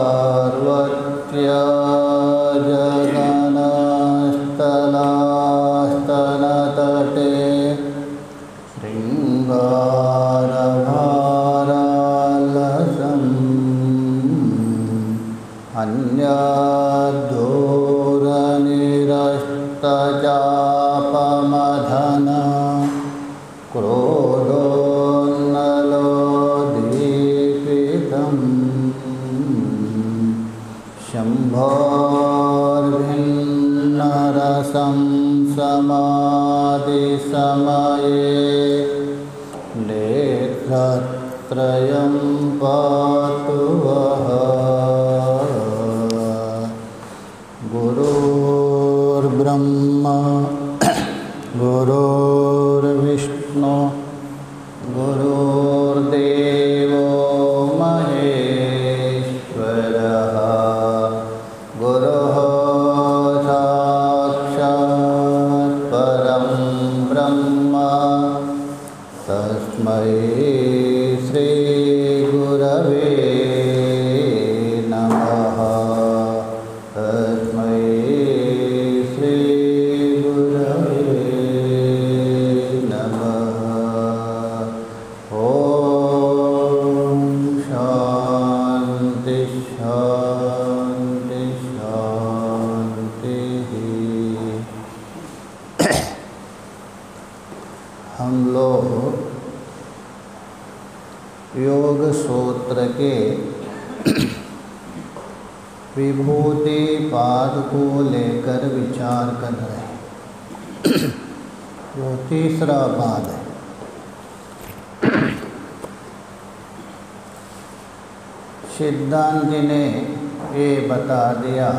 पार्वत्या जगनस्तलास्तनतटे शृङ्गारभारालसम् अन्यद्धूरनिरस्तचापमधन क्रोधोन्नलोदीपितं शम्भोर्भिन्नरसं समाधिसमये नेत्रत्रयं पातु वः। गुरुर्ब्रह्मा गुरुर्विष्णु गुरुर्देवो महेश्वरः गुरुः साक्षात् परं ब्रह्म तस्मै श्री गुरवे नमः। तस्मै श्री गुरवे नमः। ओम शांति शांति शांति। हम लोग योग सूत्र के विभूति पाद को लेकर विचार कर रहे हैं। जो तीसरा पाद है। सिद्धांत जी ने ये बता दिया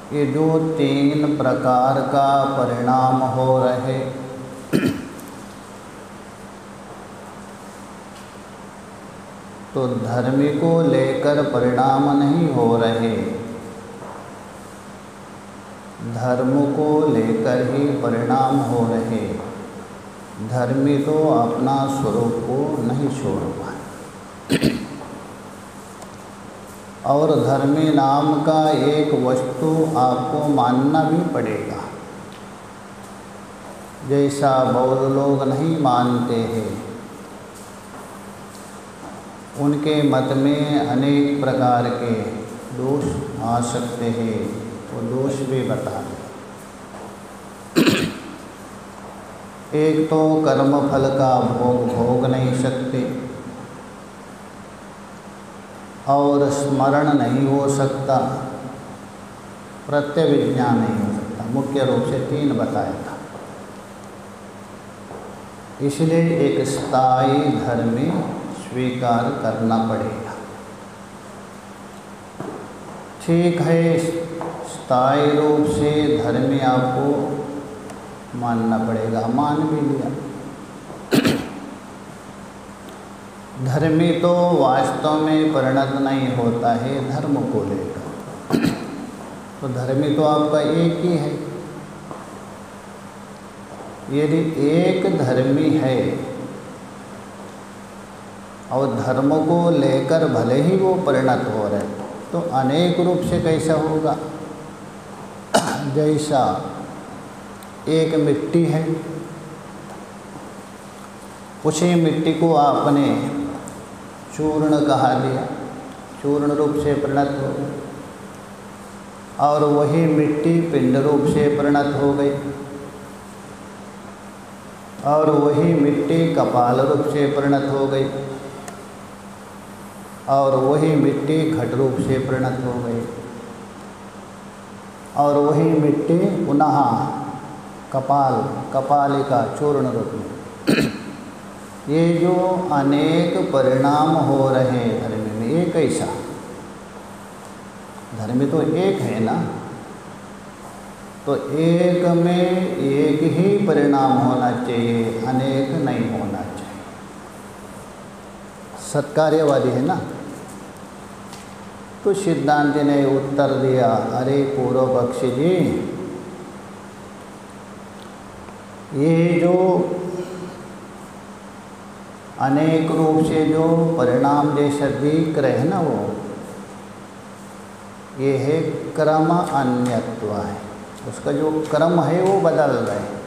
कि जो 3 प्रकार का परिणाम हो रहे, तो धर्मी को लेकर परिणाम नहीं हो रहे, धर्म को लेकर ही परिणाम हो रहे। धर्मी तो अपना स्वरूप को नहीं छोड़ पाए और धर्मी नाम का एक वस्तु आपको मानना भी पड़ेगा। जैसा बौद्ध लोग नहीं मानते हैं, उनके मत में अनेक प्रकार के दोष आ सकते हैं, वो दोष भी बता दें। एक तो कर्म फल का भोग नहीं सकते और स्मरण नहीं हो सकता, प्रत्यभिज्ञा नहीं हो सकता। मुख्य रूप से 3 बताया था। इसलिए एक स्थायी धर्मी स्वीकार करना पड़ेगा। ठीक है, स्थायी रूप से धर्मी आपको मानना पड़ेगा, मान भी लिया। धर्मी तो वास्तव में परिणत नहीं होता है धर्म को लेकर। तो धर्मी तो आपका एक ही है। यदि एक धर्मी है और धर्म को लेकर भले ही वो परिणत हो रहे, तो अनेक रूप से कैसा होगा। जैसा एक मिट्टी है, उसी मिट्टी को आपने चूर्ण कहा दिया, चूर्ण रूप से परिणत हो गई, और वही मिट्टी पिंड रूप से परिणत हो गई, और वही मिट्टी कपाल रूप से परिणत हो गई, और वही मिट्टी घट रूप से परिणत हो गई, और वही मिट्टी पुनः कपालिका चूर्ण रूप में। ये जो अनेक परिणाम हो रहे हैं धर्म में, ये कैसा? धर्म तो एक है ना, तो एक में एक ही परिणाम होना चाहिए, अनेक नहीं होना चाहिए। सत्कार्यवादी है ना। तो सिद्धांत जी ने उत्तर दिया, अरे पूर्व पक्षी जी, ये जो अनेक रूप से जो परिणाम जैसा दिख रहे हैं ना, वो ये है क्रम अन्यत्व है। उसका जो क्रम है वो बदल रहा है।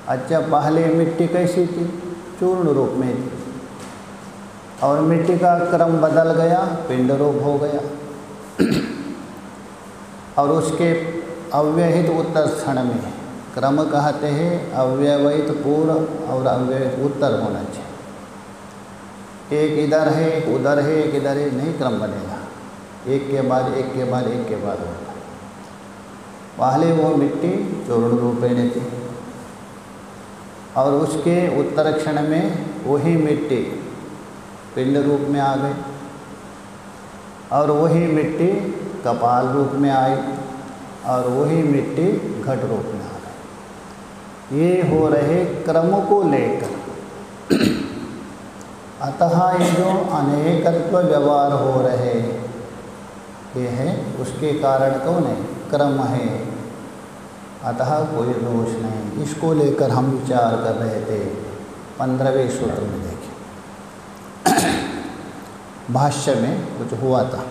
अच्छा, पहले मिट्टी कैसी थी? चूर्ण रूप में थी, और मिट्टी का क्रम बदल गया, पिंड रूप हो गया। और उसके अव्यवहित उत्तर क्षण में क्रम कहते हैं अव्यवहित पूर्व और अव्यवहित उत्तर होना चाहिए। एक इधर है, एक उधर है, एक इधर है, नहीं क्रम बनेगा। एक के बाद एक के बाद एक के बाद होगा। पहले वो मिट्टी चूर्ण रूप में थी, और उसके उत्तर क्षण में वही मिट्टी पिंड रूप में आ गई, और वही मिट्टी कपाल रूप में आई, और वही मिट्टी घट रूप में आ गई। ये हो रहे क्रम को लेकर। अतः ये जो अनेकत्व व्यवहार हो रहे ये है, उसके कारण कौन है? क्रम है। अतः कोई दोष नहीं। इसको लेकर हम विचार कर रहे थे 15वें सूत्र में। देखिए भाष्य में कुछ हुआ था,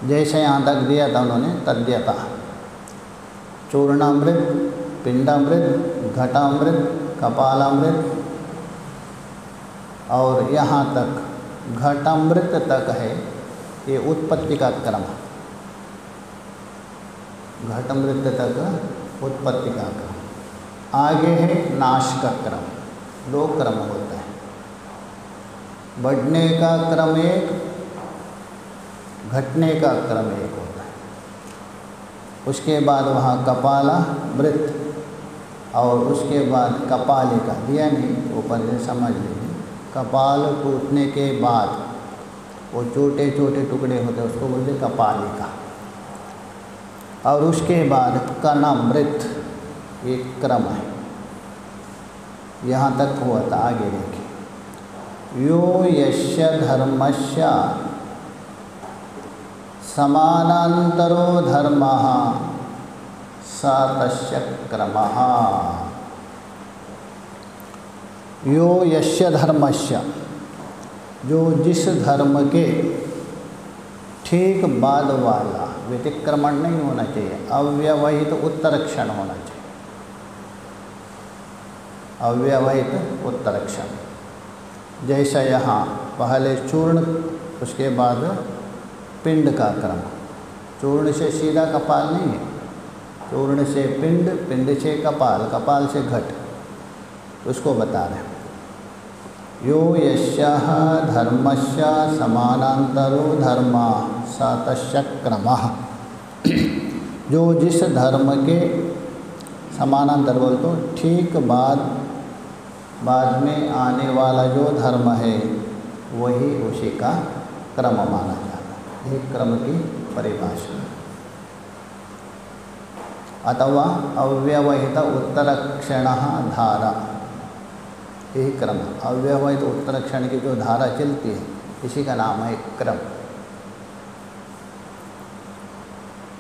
जैसे यहाँ तक दिया था उन्होंने तद्यता, चूर्णामृत, पिंडामृत, घटामृत, कपालामृत, और यहाँ तक घटामृत तक है। ये उत्पत्ति का क्रम, घटामृत तक उत्पत्ति का क्रम। आगे है नाश का क्रम। 2 क्रम होता है, बढ़ने का क्रम एक, घटने का क्रम एक होता है। उसके बाद वहाँ कपाला मृत, और उसके बाद कपालिका दिया नहीं, ऊपर से समझ लीजिए। कपाल टूटने के बाद वो छोटे छोटे टुकड़े होते हैं, उसको बोलते कपालिका। और उसके बाद कर्णामृत, एक क्रम है। यहाँ तक हुआ था। आगे देखिए, यो यस्य धर्मस्य समानांतरो धर्मः स तस्य क्रमः। यो यस्य धर्मस्य, जो जिस धर्म के ठीक बाद वाला, व्यतिक्रमण नहीं होना चाहिए, अव्यवहित उत्तर क्षण होना चाहिए। अव्यवहित उत्तर क्षण, जैसा यहाँ पहले चूर्ण, उसके बाद पिंड का क्रम। चूर्ण से सीधा कपाल नहीं है, चूर्ण से पिंड, पिंड से कपाल, कपाल से घट, उसको बता रहे हैं। यो यस्याः धर्मस्य समानांतरो धर्म स तस्य क्रमः। जो जिस धर्म के समानांतर बोल तो ठीक बाद में आने वाला जो धर्म है वही उसी का क्रम माना जाता है। एक क्रम की परिभाषा। अथवा अव्यवहित उत्तरक्षण धारा, यही क्रम। अव्यवहित उत्तरक्षण की जो धारा चलती है इसी का नाम है क्रम।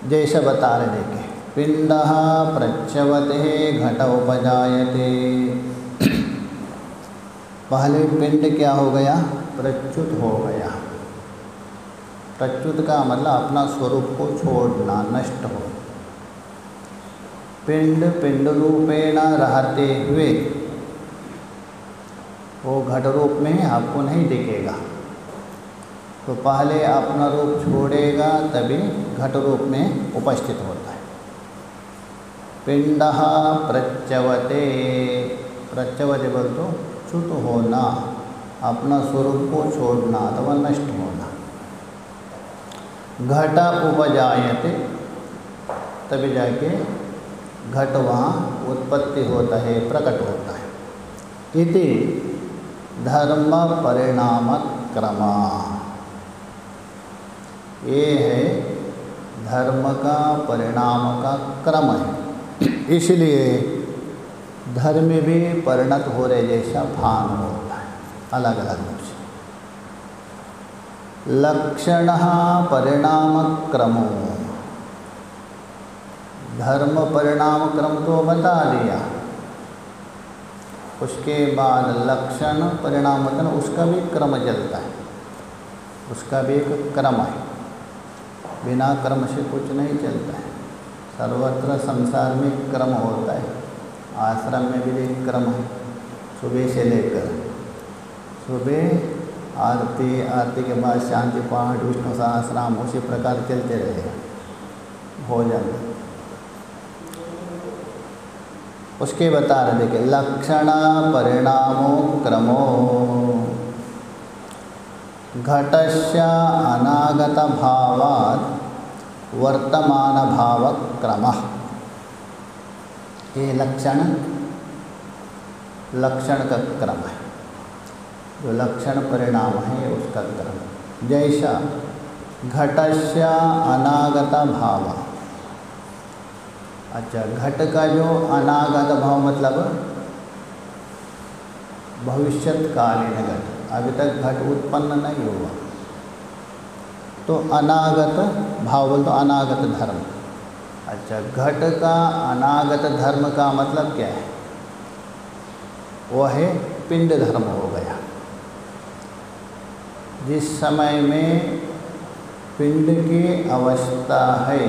जैसे बता रहे देखे, पिंडः प्रच्यवते घट उपजायते। पहले पिंड क्या हो गया? प्रच्युत हो गया। प्रच्युत का मतलब अपना स्वरूप को छोड़ना, नष्ट हो। पिंड पिंड रूपेण रहते हुए वो घट रूप में आपको नहीं दिखेगा, तो पहले अपना रूप छोड़ेगा तभी घट रूप में उपस्थित होता है। पिंडः प्रच्यवते, प्रच्यवते बोल तो च्युत होना, अपना स्वरूप को छोड़ना अथवा नष्ट होना। घट उपजायते, तभी जाके घट वहाँ उत्पत्ति होता है, प्रकट होता है। इति धर्म परिणाम क्रम, ये है धर्म का परिणाम का क्रम है। इसलिए धर्म भी परिणत हो रहे जैसा भान होता है, अलग अलग रूप से। लक्षण परिणाम क्रमो, धर्म परिणाम क्रम तो बता दिया। उसके बाद लक्षण परिणाम वचन, उसका भी क्रम चलता है, उसका भी एक क्रम है। बिना क्रम से कुछ नहीं चलता है। सर्वत्र संसार में क्रम होता है। आश्रम में भी एक क्रम है। सुबह से लेकर सुबह आरती, आरती के बाद शांति पाठ, विष्णु सहस्रनाम, उसी प्रकार चलते रहेगा भोजन। उसके बता रहे देखिए, लक्षण परिणामो क्रमो घटस्य अनागत भावात् वर्तमान भाव क्रमः। ये लक्षण का क्रम है, जो लक्षण परिणाम है उसका क्रम। जैसा घटस्य अनागत भाव, अच्छा घट का जो अनागत भाव मतलब भविष्यत्कालीन घट, अभी तक घट उत्पन्न नहीं हुआ, तो अनागत भाव बोल तो अनागत धर्म। अच्छा घट का अनागत धर्म का मतलब क्या है? वह है पिंड धर्म हो गया। जिस समय में पिंड की अवस्था है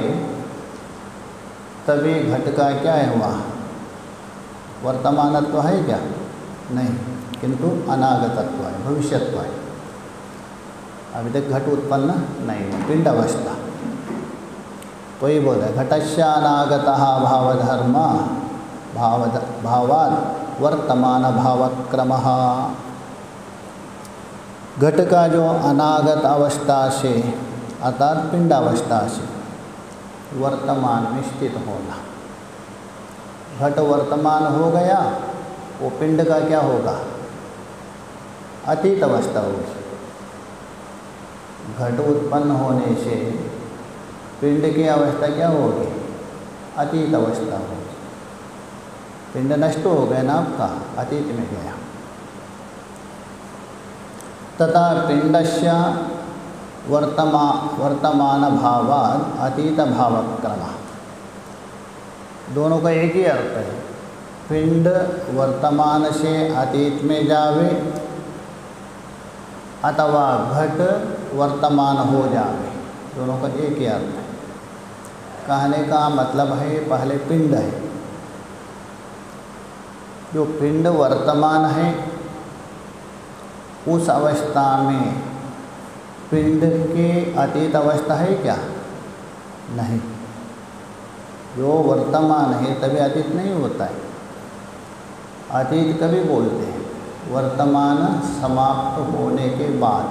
तभी घट का क्या है वहाँ वर्तमानत्व है क्या? नहीं, किंतु अनागतत्व है, भविष्यत्व है। अभी तक घट उत्पन्न नहीं हुआ, पिंड अवस्था। तो ये बोल रहे घटस्य अनागतः भावधर्म भावात् वर्तमान भावक्रमः। घट का जो अनागत अवस्था से अर्थात पिंड अवस्था से वर्तमान में स्थित होना, घट वर्तमान हो गया, वो पिंड का क्या होगा? अतीत अवस्था होगी। घट उत्पन्न होने से पिंड की अवस्था क्या होगी? अतीत अवस्था होगी। पिंड नष्ट हो गया ना आपका, अतीत में गया। तथा पिंडस्य वर्तमान भावात् अतीत भावक्रम। दोनों का एक ही अर्थ है। पिंड वर्तमान से अतीत में जावे अथवा घट वर्तमान हो जावे, दोनों का एक ही अर्थ है। कहने का मतलब है पहले पिंड है, जो पिंड वर्तमान है उस अवस्था में पिंड की अतीत अवस्था है क्या? नहीं। जो वर्तमान है तभी अतीत नहीं होता है। अतीत कभी बोलते हैं वर्तमान समाप्त होने के बाद।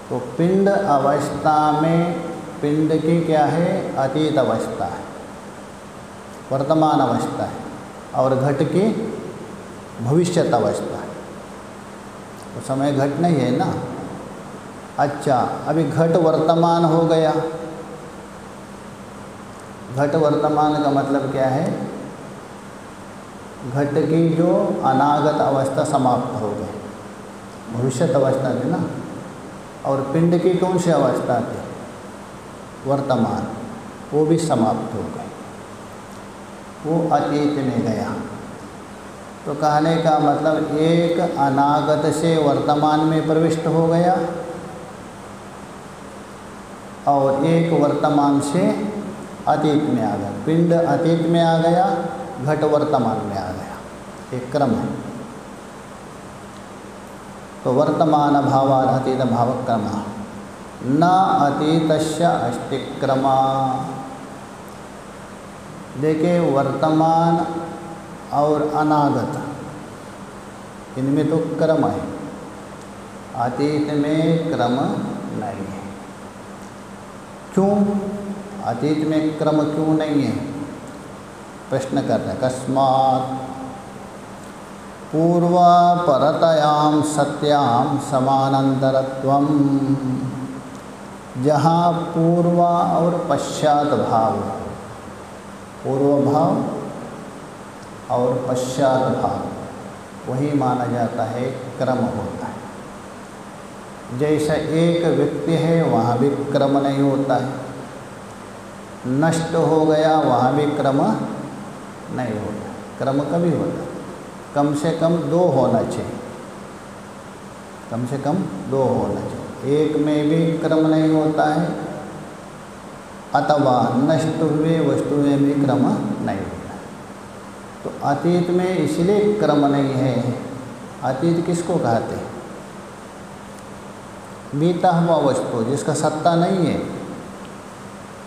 तो पिंड अवस्था में पिंड की क्या है? अतीत अवस्था है, वर्तमान अवस्था है, और घट की भविष्यत अवस्था है। उस समय घट नहीं है ना। अच्छा अभी घट वर्तमान हो गया। घट वर्तमान का मतलब क्या है? घट की जो अनागत अवस्था समाप्त हो गई, भविष्यत अवस्था थी ना। और पिंड की कौन सी अवस्था थी? वर्तमान, वो भी समाप्त हो गई, वो अतीत में गया। तो कहने का मतलब एक अनागत से वर्तमान में प्रविष्ट हो गया और एक वर्तमान से अतीत में आ गया। पिंड अतीत में आ गया, घट वर्तमान में आ गया, एक क्रम है। तो वर्तमान भावात् अतीत भावक्रम न अतीतस्य अस्ति क्रमा। देखिए वर्तमान और अनागत इनमें तो क्रम है, अतीत में क्रम नहीं है। क्यों अतीत में क्रम क्यों नहीं है? प्रश्न कर रहे हैं। कस्मात् पूर्वपरतयां सत्यां समानांतरत्वं। जहाँ पूर्व और पश्चात भाव, पूर्व भाव और पश्चात भाव वही माना जाता है क्रम होता है। जैसा एक व्यक्ति है वहाँ भी क्रम नहीं होता है, नष्ट हो गया वहाँ भी क्रम नहीं होता। क्रम कभी होता, कम से कम 2 होना चाहिए, कम से कम 2 होना चाहिए। एक में भी क्रम नहीं होता है, अथवा नष्ट हुए वस्तु में भी क्रम नहीं होता है। तो अतीत में इसलिए क्रम नहीं है। अतीत किसको कहते हैं? बीता हुआ वस्तु जिसका सत्ता नहीं है।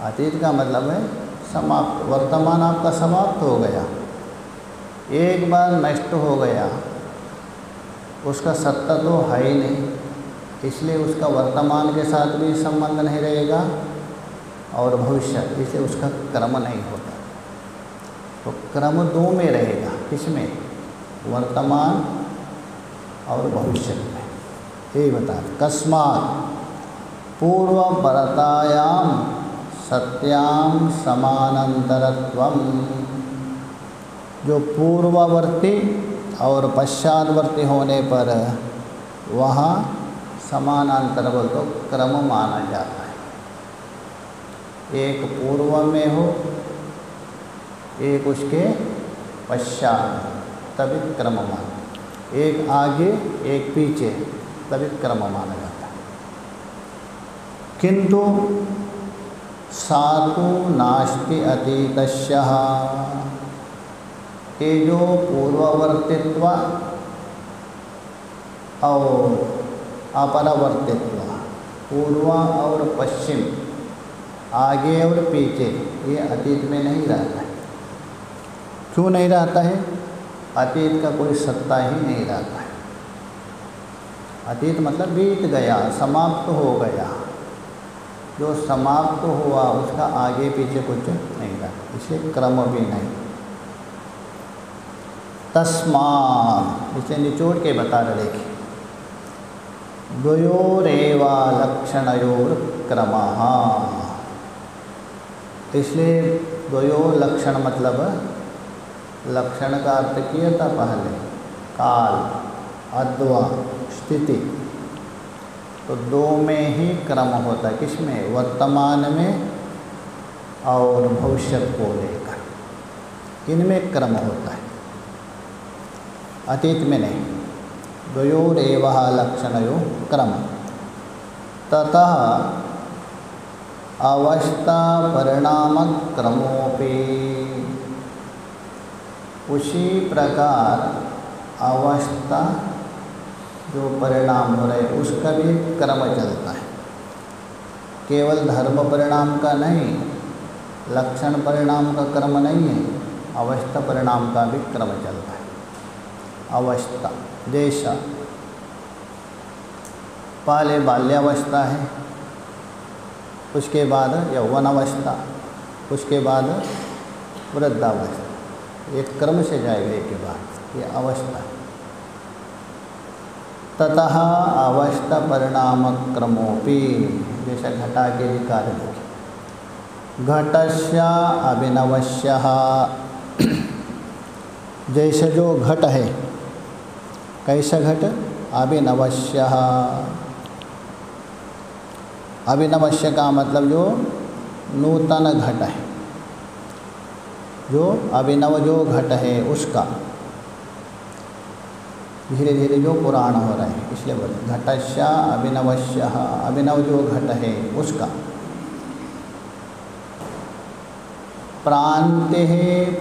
अतीत का मतलब है समाप्त। वर्तमान आपका समाप्त हो गया, एक बार नष्ट हो गया, उसका सत्ता तो है ही नहीं, इसलिए उसका वर्तमान के साथ भी संबंध नहीं रहेगा और भविष्य, इसलिए उसका क्रम नहीं होता। तो क्रम 2 में रहेगा, किसमें? वर्तमान और भविष्य में। यही बता कस्मात् पूर्वपरतायाम सत्याम समानांतरत्वम। जो पूर्ववर्ती और पश्चातवर्ती होने पर वहाँ समानांतर बोल तो क्रम माना जाता है। एक पूर्व में हो, एक उसके पश्चात, तभी क्रम माना। एक आगे एक पीछे, तभी क्रम माना जाता है। किंतु सातु नास्ति अतीतस्यः। ये जो पूर्ववर्तित्व और अपरवर्तित्व, पूर्व और पश्चिम, आगे और पीछे, ये अतीत में नहीं रहता है। क्यों नहीं रहता है? अतीत का कोई सत्ता ही नहीं रहता है। अतीत मतलब बीत गया, समाप्त हो गया। जो समाप्त हुआ उसका आगे पीछे कुछ नहीं रहता, इसलिए क्रम भी नहीं। तस्मात्, इसे निचोड़ के बता रहे देखिए, द्वयोरेवा लक्षणयोर क्रमः। इसलिए द्वयोर लक्षण मतलब लक्षण का अर्थ किया था पहले, काल, अद्वा, स्थिति। तो 2 में ही क्रम होता है। किसमें? वर्तमान में और भविष्य को लेकर, इनमें क्रम होता है, अतीत में नहीं। द्वयोरेव लक्षणयो क्रम। ततः अवस्था परिणाम क्रमोपि। उसी प्रकार अवस्था जो परिणाम हो रहे उसका भी क्रम चलता है। केवल धर्म परिणाम का नहीं, लक्षण परिणाम का क्रम नहीं है, अवस्था परिणाम का भी क्रम चलता है। अवस्था जैसा पहले बाल्यावस्था है, उसके बाद यौवन अवस्था, उसके बाद वृद्धावस्था, एक क्रम से जाएगा एक के बाद, ये अवस्था। ततः अवस्था परिणाम क्रमोपि, जैसा घटा के भी कार्य देखें। घटस्य अभिनवस्यः, जैसे जो घट है, कैसा घट? अभिनवस्यः। अभिनवस्य का मतलब जो नूतन घट है, जो अभिनव जो घट है उसका धीरे धीरे जो पुराण हो रहा है, इसलिए बोले घटस्य अभिनवस्य। अभिनव जो घट है उसका। प्रान्ते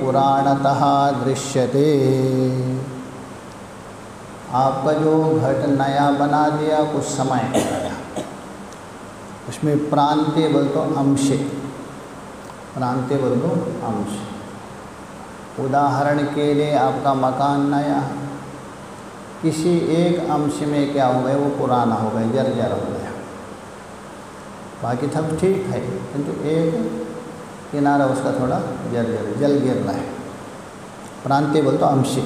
पुराणतः दृश्यते। आपका जो घट नया बना दिया कुछ समय आया, उसमें प्रांत्य बोल तो अंश, प्रांत्य बोल तो अंश। उदाहरण के लिए आपका मकान नया, किसी एक अंश में क्या हो गया, वो पुराना हो गया, जर्जर हो गया। बाकी सब ठीक है, किंतु एक किनारा उसका थोड़ा जर्जर, जल गिर रहा है। प्रांत्य बोल तो अंश।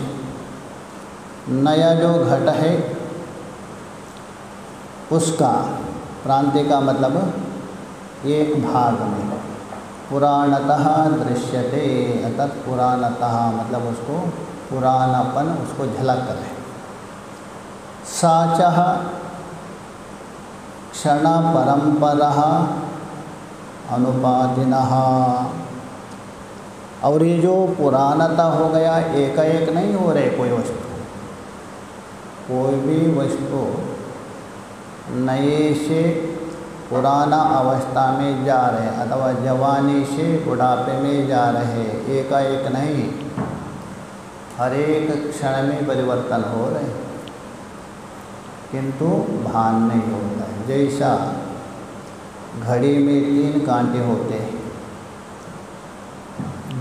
नया जो घट है उसका, प्रांत्य का मतलब एक भाग में, पुराणतः दृश्यते, अर्थात पुराणतः मतलब उसको पुरानापन उसको झलक रहे। साचः क्षण परंपरः अनुपातिनः। और ये जो पुरानता हो गया, एक नहीं हो रहे कोई वस्तु, कोई भी वस्तु नए से पुराना अवस्था में जा रहे अथवा जवानी से बुढ़ापे में जा रहे, एकाएक नहीं, हर एक क्षण में परिवर्तन हो रहे, किंतु भान नहीं होता है। जैसा घड़ी में 3 कांटे होते हैं,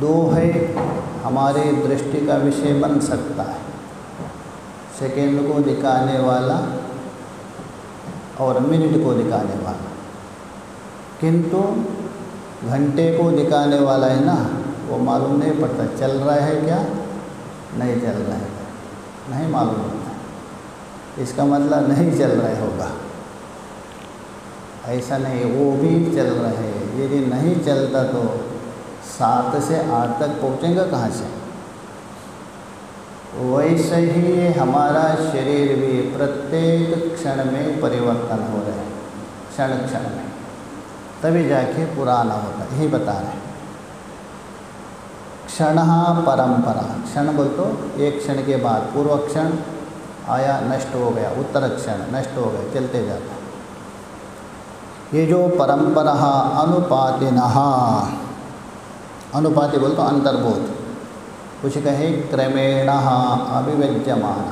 2 है हमारे दृष्टि का विषय बन सकता है, सेकेंड को दिखाने वाला और मिनट को दिखाने वाला, किंतु घंटे को दिखाने वाला है ना, वो मालूम नहीं पड़ता चल रहा है क्या नहीं चल रहा है, नहीं मालूम होता, इसका मतलब नहीं चल रहा होगा, ऐसा नहीं, वो भी चल रहा है। यदि नहीं चलता तो 7 से 8 तक पहुँचेगा कहाँ से? वैसे ही हमारा शरीर भी प्रत्येक क्षण में परिवर्तन हो रहे हैं, क्षण क्षण में, तभी जाके पुराना होता है। यही बता रहे हैं। क्षण परंपरा, क्षण बोल तो एक क्षण के बाद पूर्व क्षण आया नष्ट हो गया, उत्तर क्षण नष्ट हो गया, चलते जाता। ये जो परंपरा अनुपातिनः, अनुपाति बोल तो अंतर्बोध, कुछ कहे क्रमेण अभिव्यज्यमान,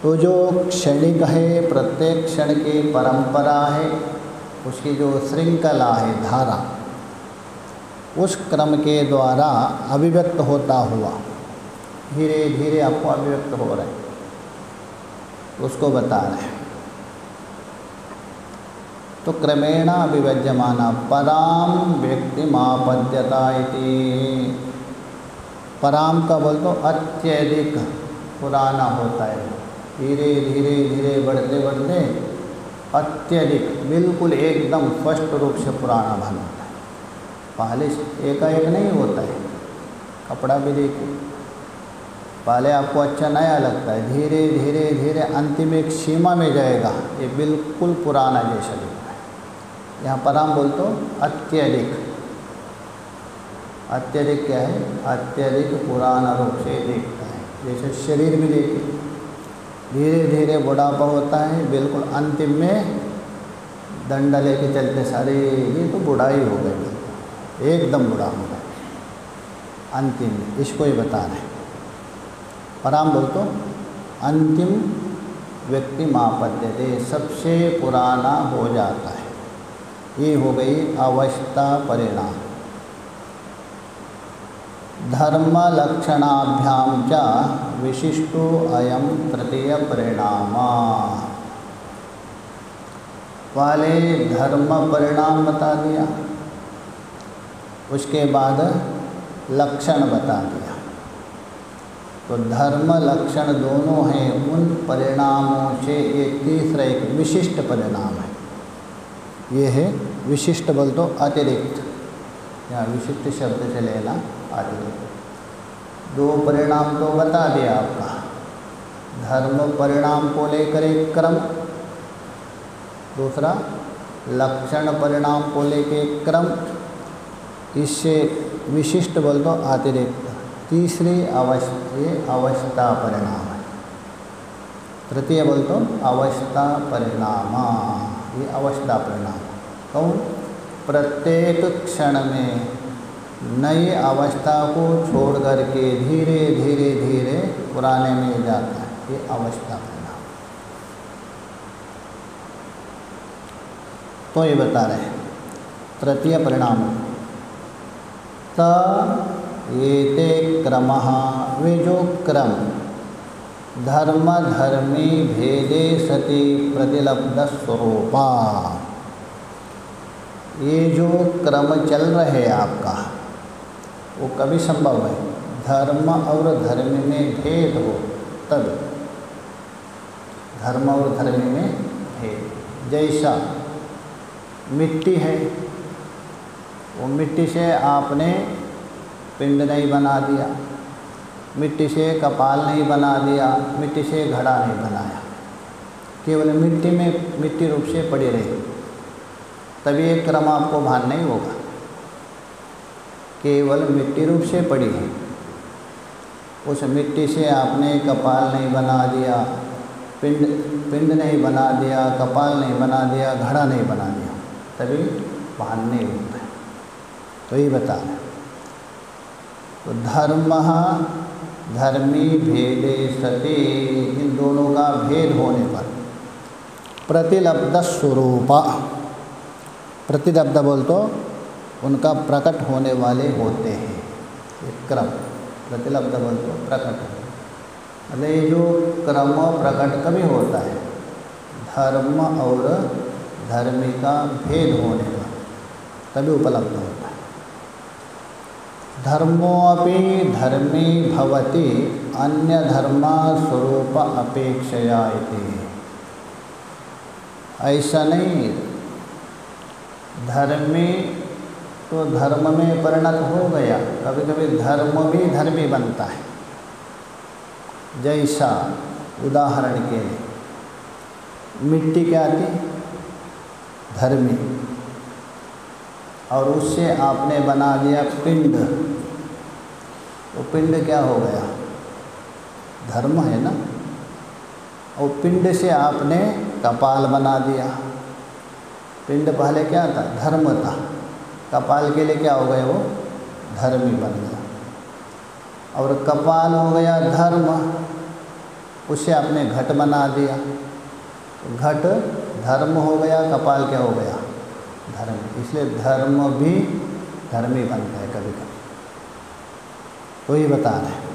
तो जो क्षणिक है, प्रत्येक क्षण की परंपरा है, उसकी जो श्रृंखला है, धारा, उस क्रम के द्वारा अभिव्यक्त होता हुआ धीरे धीरे आपको अभिव्यक्त हो रहे हैं, उसको बता रहे हैं। तो क्रमेण अभिव्यज्यमाना पराम व्यक्तिमापद्यता इति, पराम का बोल तो अत्यधिक पुराना होता है, धीरे धीरे धीरे बढ़ते बढ़ते अत्यधिक बिल्कुल एकदम स्पष्ट रूप से पुराना बन होता है। पहले एकाएक नहीं होता है। कपड़ा भी देखिए, पहले आपको अच्छा नया लगता है, धीरे धीरे धीरे अंतिम एक सीमा में जाएगा, ये बिल्कुल पुराना जैसा दिखता है। यहाँ पराम बोल तो अत्यधिक, अत्यधिक क्या है? अत्यधिक पुराना रूप से दिखता है। जैसे शरीर भी देखिए, धीरे धीरे बुढ़ापा होता है, बिल्कुल अंतिम में डंडा लेके चलते सारे, ये तो बुढ़ाई हो गई, एकदम बुढ़ा हो गया अंतिम में, इसको ही बता रहे हैं। पराम बोल तो अंतिम व्यक्ति मापद्यते, सबसे पुराना हो जाता है। ये हो गई अवस्था परिणाम। धर्म लक्षणाभ्याम च विशिष्टो अयम तृतीय परिणाम। पहले धर्म परिणाम बता दिया, उसके बाद लक्षण बता दिया। तो धर्म लक्षण दोनों हैं, उन परिणामों से ये तीसरा एक विशिष्ट परिणाम है। ये है विशिष्ट बोल तो अतिरिक्त, या विशिष्ट शब्द से लेना अतिरिक्त। 2 परिणाम तो बता दिया आपका, धर्म परिणाम को लेकर एक क्रम, दूसरा लक्षण परिणाम को लेकर एक क्रम, इससे विशिष्ट बोल तो अतिरिक्त। तीसरी अवस्था परिणाम है। तृतीय बोल तो अवस्था परिणाम, ये अवस्था परिणाम। कौन? प्रत्येक क्षण में नई अवस्था को छोड़ करके धीरे धीरे धीरे पुराने में जाता है, ये अवस्था परिणाम। तो ये बता रहे हैं तृतीय परिणाम, एते क्रमः, वे जो क्रम धर्म धर्मी भेदे सति प्रतिलब्ध स्वरूपा, ये जो क्रम चल रहे आपका वो कभी संभव है धर्म और धर्म में भेद हो तब, धर्म और धर्म में भेद। जैसा मिट्टी है, वो मिट्टी से आपने पिंड नहीं बना दिया, मिट्टी से कपाल नहीं बना दिया, मिट्टी से घड़ा नहीं बनाया, केवल मिट्टी में मिट्टी रूप से पड़ी रही, तभी एक क्रम आपको भान नहीं होगा। केवल मिट्टी रूप से पड़ी है, उस मिट्टी से आपने कपाल नहीं बना दिया, पिंड नहीं बना दिया, कपाल नहीं बना दिया, घड़ा नहीं बना दिया, तभी भान नहीं होता है। तो ये बता रहे। तो धर्मः धर्मी भेदे सति, इन दोनों का भेद होने पर प्रतिलब्ध स्वरूप, प्रतिलब्ध बोल तो उनका प्रकट होने वाले होते हैं, एक क्रम। प्रतिलब्ध बोल तो प्रकट, मतलब ये जो क्रम प्रकट कभी होता है, धर्म और धर्मी का भेद होने पर तभी उपलब्ध होता है। धर्मोऽपि धर्मी भवति अन्य धर्म स्वरूप अपेक्षया इति। ऐसा नहीं, धर्मी तो धर्म में परिणत हो गया, कभी कभी धर्म भी धर्मी बनता है। जैसा उदाहरण के लिए मिट्टी क्या थी, धर्मी, और उससे आपने बना दिया पिंड, वो पिंड क्या हो गया, धर्म है ना। और पिंड से आपने कपाल बना दिया, पिंड पहले क्या था, धर्म था, कपाल के लिए क्या हो गया, वो धर्मी बन गया। और कपाल हो गया धर्म, उससे आपने घट बना दिया, घट धर्म हो गया, कपाल क्या हो गया, धर्म। इसलिए धर्म भी धर्मी बनता है कभी कभी। तो ये बता रहे हैं,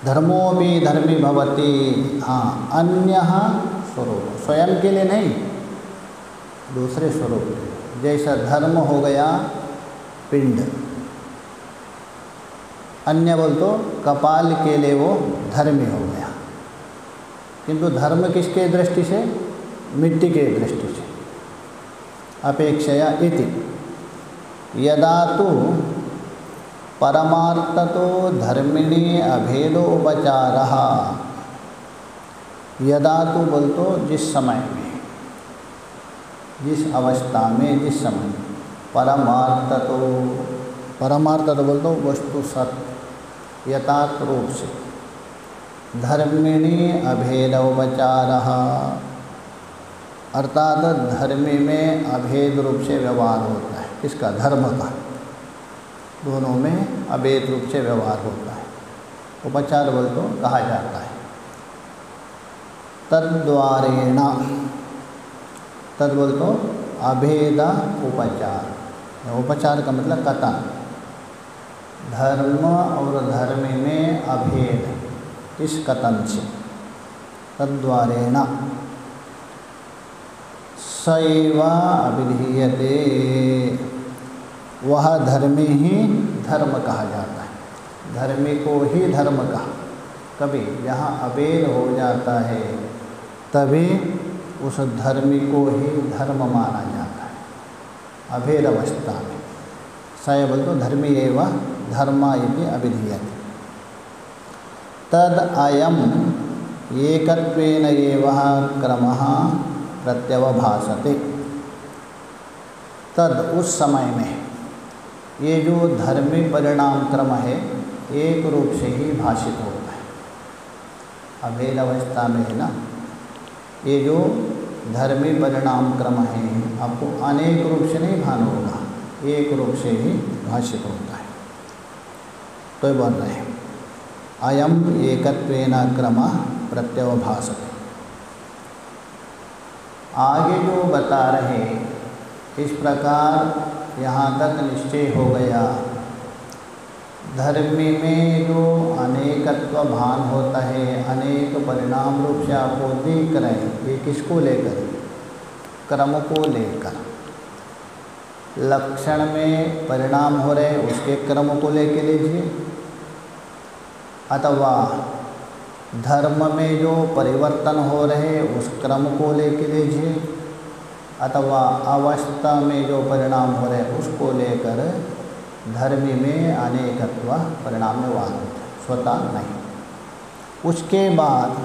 धर्मो भी धर्मी भवति, हाँ, अन्य स्वरूप, स्वयं के लिए नहीं, दूसरे स्वरूप के लिए। जैसा धर्म हो गया पिंड, अन्य बोल तो कपाल के लिए वो धर्मी हो गया, किंतु धर्म किसके दृष्टि से, मिट्टी के दृष्टि से। अपेक्षया इति यदा तो परमार्थतो धर्मिणी अभेदोपचारः, यदा तो बोल तो जिस समय में, जिस अवस्था में, जिस समय, परमार्थतो, परमार्थ तो बोल दो वस्तु सत्य यथार्थ रूप से, धर्मिणी अभेदोपचारः, अर्थात धर्मी में अभेद रूप से व्यवहार होता है, किसका, धर्म का, दोनों में अभेद रूप से व्यवहार होता है। उपचार बोल तो कहा जाता है। तद्द्वारेण, तद बोल तो अभेद उपचार, उपचार का मतलब कथन, धर्म और धर्मी में अभेद, इस कथन से, तद्द्वारेण सैव अभिधीयते, वह धर्मी ही धर्म कहा जाता है, धर्मी को ही धर्म कहा। कभी जहाँ अभेद हो जाता है तभी उस धर्मी को ही धर्म माना जाता है, अभेद अवस्था में। सय बोल तो धर्मी एवं धर्मा इति अभिधीयते। तद अयम एकत्वेन एव क्रमः प्रत्यवभासते, तद उस समय में ये जो धर्मी परिणाम क्रम है एक रूप से ही भाषित होता है। अभेद अवस्था में है ना, ये जो धर्मी परिणाम क्रम है आपको अनेक रूप से नहीं भान होगा, एक रूप से ही भाषित होता है। तो ये बोल रहे हैं अयम एकत्वेन क्रमः प्रत्यवभासते। आगे जो बता रहे, इस प्रकार यहाँ तक निश्चय हो गया, धर्मी में जो अनेकत्व भान होता है, अनेक परिणाम रूप से आपको दिख रहे हैं, ये किसको लेकर, क्रम को लेकर। लक्षण में परिणाम हो रहे उसके क्रम को लेके लीजिए, अथवा धर्म में जो परिवर्तन हो रहे उस क्रम को लेके लीजिए, अथवा अवस्था में जो परिणाम हो रहे उसको लेकर धर्मी में अनेकत्व परिणाम में वाद होता है, स्वतः नहीं। उसके बाद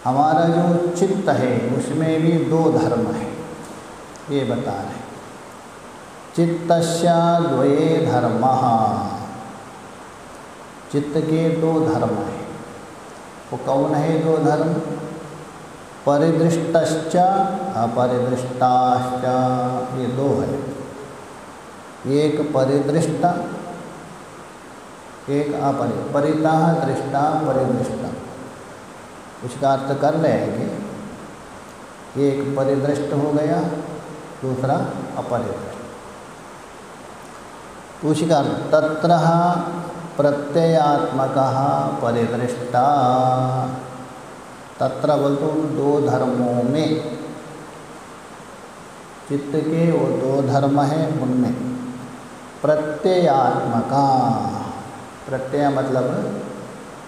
हमारा जो चित्त है उसमें भी दो धर्म है, ये बता रहे। चित्तस्य द्वये धर्मः, चित्त के दो धर्म हैं। वो कौन है दो धर्म? परिदृष्टश्च अपरिदृष्टाश्च, ये दो है। एक परिदृष्टा, एक परितः दृष्टा परिदृष्टा। उसका अर्थ कर लेंगे, एक परिदृष्ट हो गया, दूसरा अपरिदृष्ट। उसका अर्थ तत्र प्रत्ययात्मकः परिदृष्टा। तत्र बोलते उन दो धर्मों में, चित्त के वो दो धर्म हैं, उनमें प्रत्ययात्मका, प्रत्यय मतलब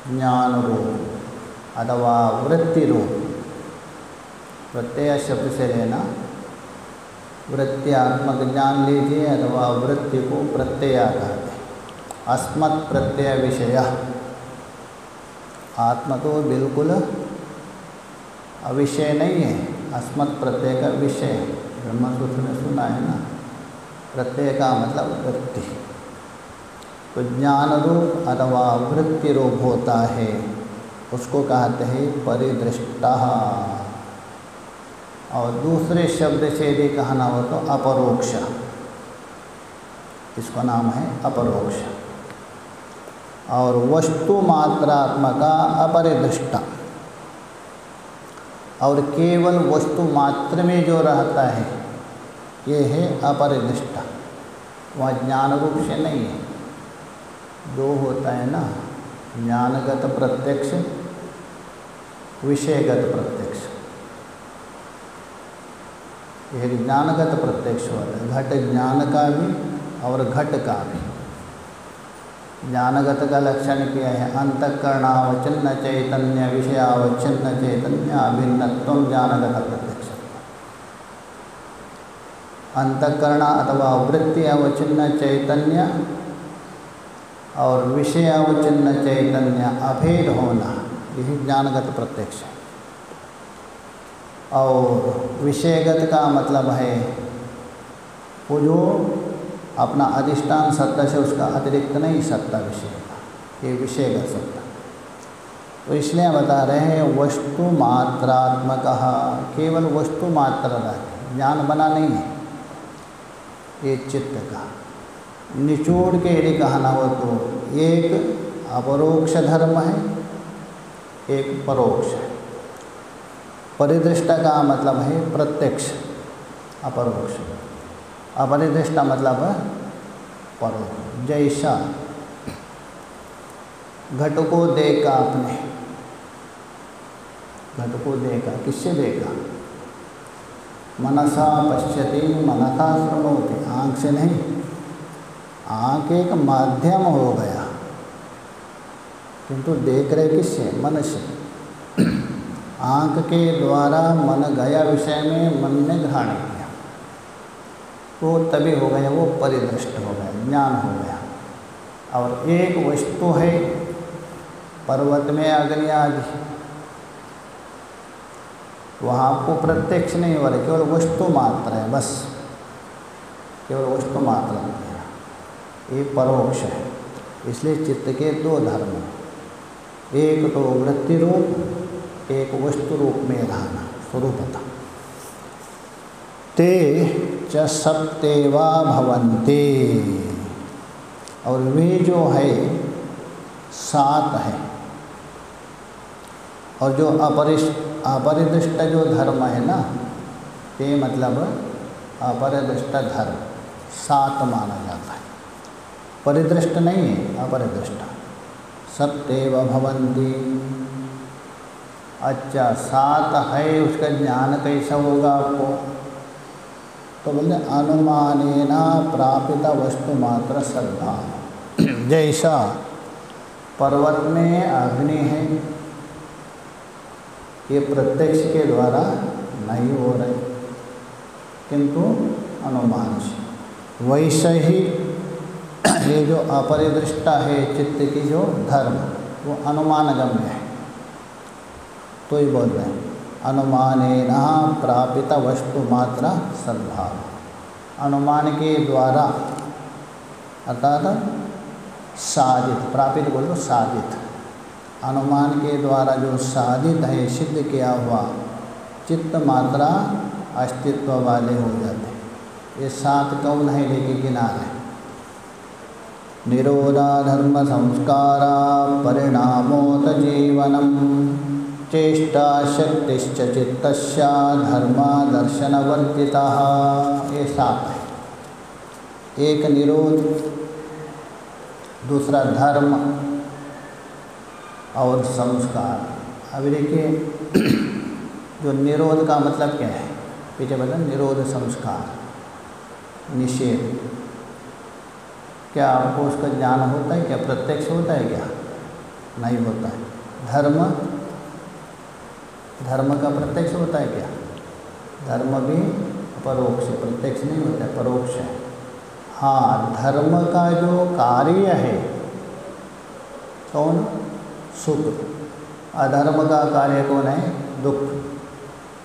ज्ञान रूप अथवा वृत्ति रूप। प्रत्यय शब्द से लेना, वृत्त्यात्मक ज्ञान लीजिए अथवा वृत्ति को प्रत्यय कहते हैं। अस्मत् प्रत्यय विषय, आत्मा तो बिल्कुल अविषय नहीं है, अस्मत् प्रत्यय का विषय है। ब्रह्मसूत्र में सुना है ना, प्रत्यय का मतलब वृत्ति। तो ज्ञान रूप अथवा वृत्ति रूप होता है, उसको कहते हैं परिदृष्टा। और दूसरे शब्द से यदि कहना हो तो अपरोक्ष, इसका नाम है अपरोक्ष। और वस्तु मात्रात्मका अपरिदृष्टा, और केवल वस्तु मात्र में जो रहता है ये है अपरिदृष्टा। वह ज्ञान रूप से नहीं है। दो होता है ना, ज्ञानगत प्रत्यक्ष, विषयगत प्रत्यक्ष। एक ज्ञानगत प्रत्यक्ष होता है, घट ज्ञान का भी और घट का भी। ज्ञानगत का लक्षण क्या है? अंतःकरणावच्छिन्न चैतन्य विषयावच्छिन्न चैतन्य अभिन्नत्वं ज्ञानगत प्रत्यक्ष। अंतःकरण अथवा वृत्ति अवच्छिन्न चैतन्य और विषय अवच्छिन्न चैतन्य अभेद होना, यही ज्ञानगत प्रत्यक्ष है। और विषयगत का मतलब है वो जो अपना अधिष्ठान सत्ता से उसका अतिरिक्त नहीं सत्ता विषय का, ये विषयगत सत्ता। तो इसलिए बता रहे हैं वस्तु मात्रात्मक, केवल वस्तु मात्र रहती, ज्ञान बना नहीं है ये चित्त का। निचोड़ के यदि कहना हो तो एक अपरोक्ष धर्म है, एक परोक्ष है। परिदृष्टा का मतलब है प्रत्यक्ष, अपरोक्ष। अपरिदृष्टा मतलब परोक्ष। जैसा घट को देखा आपने, घट को देखा, किससे देखा? मनसा पश्यति मनसा शृणोति, आँख से नहीं। आँख एक माध्यम हो गया, किंतु देख रहे किससे? मन से। आँख के द्वारा मन गया विषय में, मन ने ग्रहण किया, तो तभी हो गया वो परिदृष्ट हो गया, ज्ञान हो गया। और एक वस्तु है पर्वत में अग्नि आदि, वहाँ आपको प्रत्यक्ष नहीं हो रहा, केवल वस्तु मात्र है, बस केवल वस्तु मात्र है, ये परोक्ष है। इसलिए चित्त के दो धर्म, एक तो वृत्ति रूप, एक वस्तु रूप में रहना स्वरूपतः। ते च सप्तेवा भवन्ते, और वे जो है सात है। और जो अपरिदृष्ट जो धर्म है ना, ते मतलब अपरिदृष्ट धर्म सात माना जाता है, परिदृष्ट नहीं है, अपरिदृष्ट। सप्तेव भवन्ति, अच्छा सात है, उसका ज्ञान कैसा होगा आपको? तो बोलते अनुमानेना प्रापित वस्तु मात्र श्रद्धा। जैसा पर्वत में अग्नि है, ये प्रत्यक्ष के द्वारा नहीं हो रहे किंतु अनुमान से, वैसे ही ये जो अपरिदृष्टा है चित्त की जो धर्म, वो अनुमानगम्य है। तो ही बोल रहे हैं अनुमानेन प्रापित वस्तु मात्र सद्भाव। अनुमान के द्वारा अर्थात साधित, प्रापित बोल दो साधित, अनुमान के द्वारा जो साधित है, सिद्ध किया हुआ चित्त मात्रा अस्तित्व वाले हो जाते। ये 7 कौन है लेके किनारे। निरोधा धर्म संस्कारा परिणामोत जीवनम चेष्टा शक्तिश्च चित्तस्य धर्मादर्शनवर्जितः। ये 7 है। एक निरोध, दूसरा धर्म और संस्कार। अभी देखिए जो निरोध का मतलब क्या है, पीछे बता, निरोध संस्कार, निषेध। क्या आपको उसका ज्ञान होता है? क्या प्रत्यक्ष होता है? क्या नहीं होता है। धर्म, धर्म का प्रत्यक्ष होता है क्या? धर्म भी परोक्ष, प्रत्यक्ष नहीं होता है, परोक्ष है। हाँ, धर्म का जो कार्य है कौन? सुख। अधर्म का कार्य कौन है? दुख।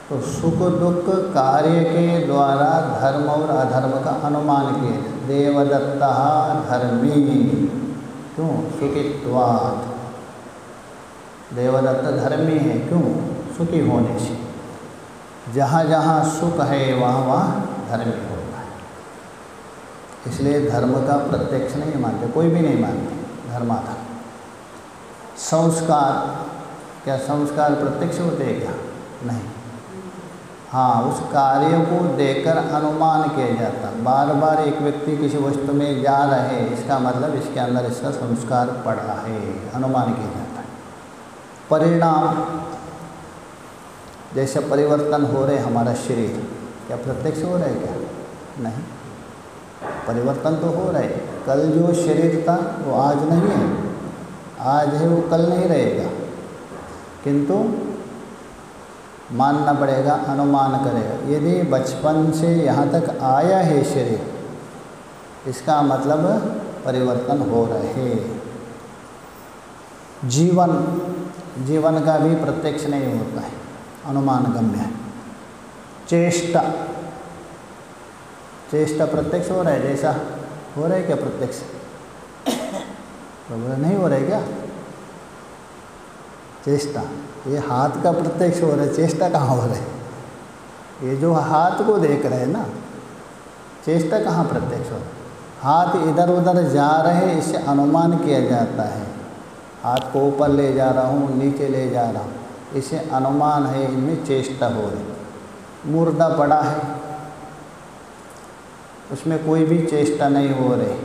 तो सुख दुख कार्य के द्वारा धर्म और अधर्म का अनुमान किए। देवदत्ता धर्मी, क्यों? सुखित्वात्। देवदत्त धर्मी है, क्यों? सुखी होने से। जहाँ जहाँ सुख है वहाँ वहाँ धर्मी होता है। इसलिए धर्म का प्रत्यक्ष नहीं मानते, कोई भी नहीं मानते धर्माधर्म। संस्कार, क्या संस्कार प्रत्यक्ष होते हैं क्या? नहीं। हाँ, उस कार्य को देखकर अनुमान किया जाता। बार बार एक व्यक्ति किसी वस्तु में जा रहे हैं, इसका मतलब इसके अंदर इसका संस्कार पड़ा है, अनुमान किया जाता है। परिणाम, जैसे परिवर्तन हो रहे हमारा शरीर, क्या प्रत्यक्ष हो रहा है क्या? नहीं, परिवर्तन तो हो रहा है। कल जो शरीर था वो आज नहीं है, आज है वो कल नहीं रहेगा, किंतु मानना पड़ेगा, अनुमान करेगा। यदि बचपन से यहाँ तक आया है शरीर, इसका मतलब परिवर्तन हो रहे। जीवन, जीवन का भी प्रत्यक्ष नहीं होता है, अनुमान गम्य है। चेष्टा, चेष्टा प्रत्यक्ष हो रहा है, जैसा हो रहा है क्या प्रत्यक्ष? नहीं हो रहा है क्या चेष्टा? ये हाथ का प्रत्यक्ष हो रहा है, चेष्टा कहाँ हो रहा है? ये जो हाथ को देख रहे हैं ना, चेष्टा कहाँ प्रत्यक्ष हो रहा है? हाथ इधर उधर जा रहे हैं, इससे अनुमान किया जाता है। हाथ को ऊपर ले जा रहा हूँ, नीचे ले जा रहा हूँ, इसे अनुमान है, इनमें चेष्टा हो रही। मुर्दा पड़ा है, उसमें कोई भी चेष्टा नहीं हो रही,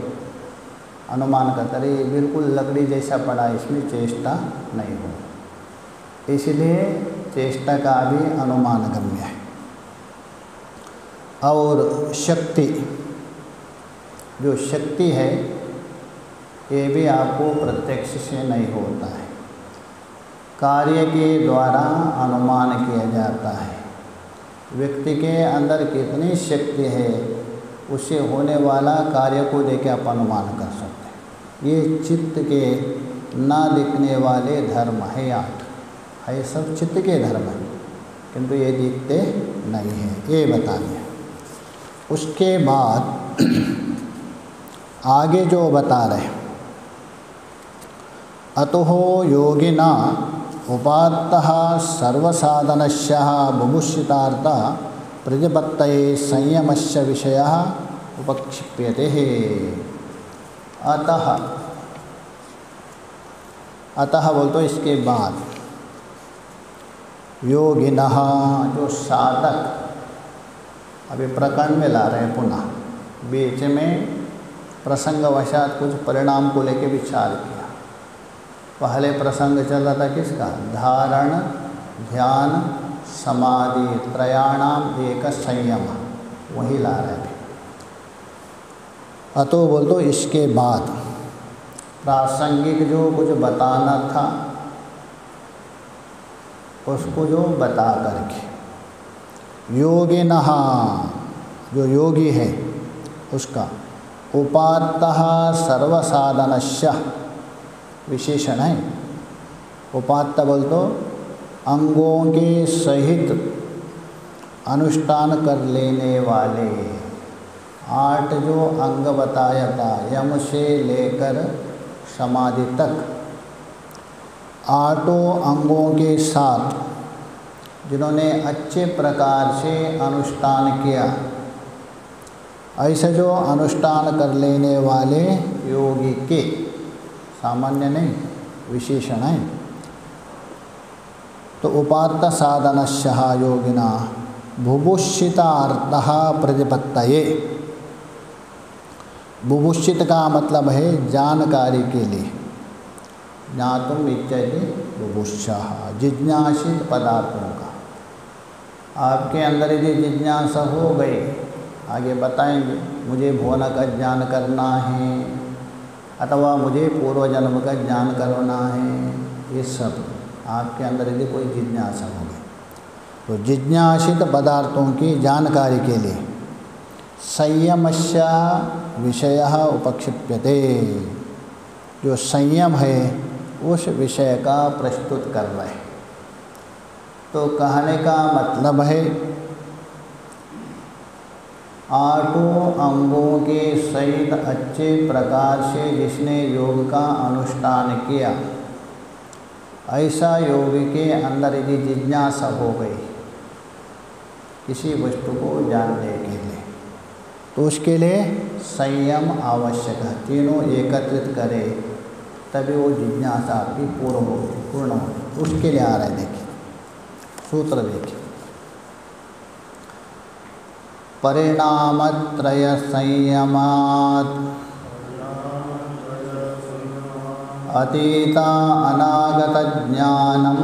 अनुमान करता रहे बिल्कुल लकड़ी जैसा पड़ा, इसमें चेष्टा नहीं हो। इसलिए चेष्टा का भी अनुमान गम्य है। और शक्ति, जो शक्ति है ये भी आपको प्रत्यक्ष से नहीं होता है, कार्य के द्वारा अनुमान किया जाता है। व्यक्ति के अंदर कितनी शक्ति है, उससे होने वाला कार्य को देख के आप अनुमान कर सकते हैं। ये चित्त के ना दिखने वाले धर्म है 8, है सब चित्त के धर्म है, किंतु ये दिखते नहीं है, ये बता दिया। उसके बाद आगे जो बता रहे, अतोह योगिना उपात्तः सर्वसाधनस्यः बुभुषितार्थ प्रतिपत्तये संयमस्य विषयः उपक्षिप्यते। अतः, अतः बोल तो इसके बाद, योगिनः जो साधक, अभी प्रकरण में ला रहे हैं पुनः, बीच में प्रसंगवशात कुछ परिणाम को लेकर विचार किया। पहले प्रसंग चल रहा था किसका? धारण ध्यान समाधि त्रयाणाम एक संयम, वही ला रहे थे। अतो बोल तो इसके बाद प्रासंगिक जो कुछ बताना था उसको जो बता करके, योगिनः जो योगी है उसका, उपात्तः सर्वसाधनस्य विशेषण है। उपात्त बोल तो अंगों के सहित अनुष्ठान कर लेने वाले। 8 जो अंग बताया था, यम से लेकर समाधि तक 8 अंगों के साथ जिन्होंने अच्छे प्रकार से अनुष्ठान किया, ऐसे जो अनुष्ठान कर लेने वाले योगी के, सामान्य नहीं विशेषण है, तो उपात्त साधनस्यः योगिना बुभुषितार्थः प्रतिपत्तये। बुभुषित का मतलब है जानकारी के लिए, ज्ञातुम इच्छति बुभुषः, जिज्ञासित पदार्थों का। आपके अंदर यदि जिज्ञासा हो गई, आगे बताएंगे, मुझे भुवन का ज्ञान करना है अथवा मुझे पूर्व जन्म का ज्ञान करना है, ये सब आपके अंदर यदि कोई जिज्ञासा हो गई, तो जिज्ञासित पदार्थों की जानकारी के लिए संयमस्य विषयः उपक्षिप्यते, जो संयम है उस विषय का प्रस्तुत कर रहे हैं। तो कहने का मतलब है 8 अंगों के सहित अच्छे प्रकार से जिसने योग का अनुष्ठान किया, ऐसा योग के अंदर यदि जिज्ञासा हो गई किसी वस्तु को जानने के लिए, तो उसके लिए संयम आवश्यक है। तीनों एकत्रित करे तभी वो जिज्ञासा आपकी पूर्ण हो। उसके लिए आ रहा है, देखिए सूत्र देखिए, परिणामत्रय संयमात् अतीता अनागत ज्ञानम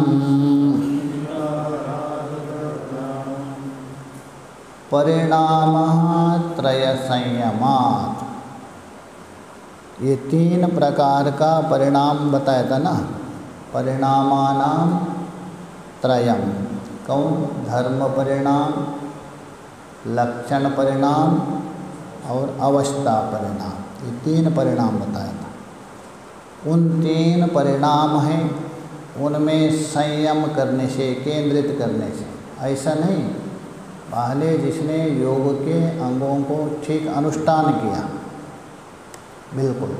परिणामत्रय संयमात्। ये 3 प्रकार का परिणाम बताया था ना, परिणामानाम त्रयम, कौन? धर्म परिणाम, लक्षण परिणाम और अवस्था परिणाम, ये 3 परिणाम बताया था। उन 3 परिणाम हैं, उनमें संयम करने से, केंद्रित करने से, ऐसा नहीं पहले जिसने योग के अंगों को ठीक अनुष्ठान किया, बिल्कुल